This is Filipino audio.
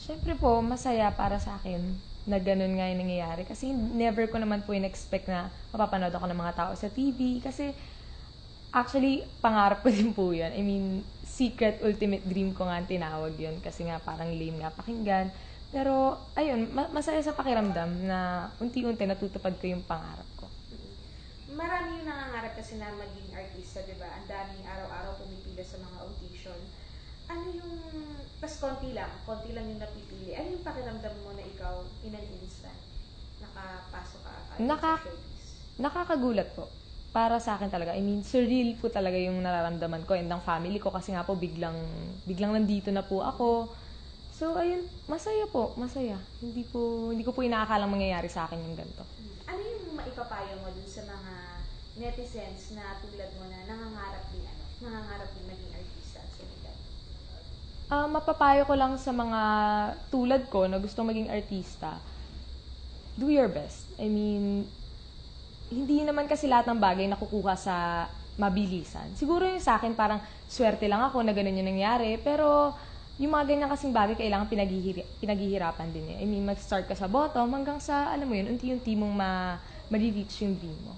Siyempre po, masaya para sa akin na ganun nga yung nangyayari. Kasi never ko naman po in-expect na mapapanood ako ng mga tao sa TV. Kasi actually, pangarap ko din po yun. I mean, secret ultimate dream ko nga ang tinawag yun. Kasi nga parang lame nga pakinggan. Pero, ayun, masaya sa pakiramdam na unti-unti natutupad ko yung pangarap ko. Marami yung nangangarap kasi na maging artista, di ba? Ang daming araw-araw pumipila sa mga audition. Ano yung, tas konti lang yung napipili. Ano yung pakiramdam mo na ikaw, in an instant, nakapasok ka sa showbiz? Nakakagulat po. Para sa akin talaga. I mean, surreal po talaga yung nararamdaman ko and ng family ko kasi nga po biglang nandito na po ako. So, ayun, masaya po, masaya. Hindi ko po inaakalang mangyayari sa akin yung ganito. Ano yung maipapayo mo dun sa mga netizens na tulad mo na nangangarap din maging artista at sumikat? Mapapayo ko lang sa mga tulad ko na gustong maging artista, do your best. I mean, hindi naman kasi lahat ng bagay nakukuha sa mabilisan. Siguro yung sa akin parang swerte lang ako na ganun yung nangyari, pero yung mga ganyan kasing bagay kailangan pinaghihirapan din eh. I mean, mag-start ka sa bottom hanggang sa, alam mo yun, unti-unti mong ma-reach yung dream mo.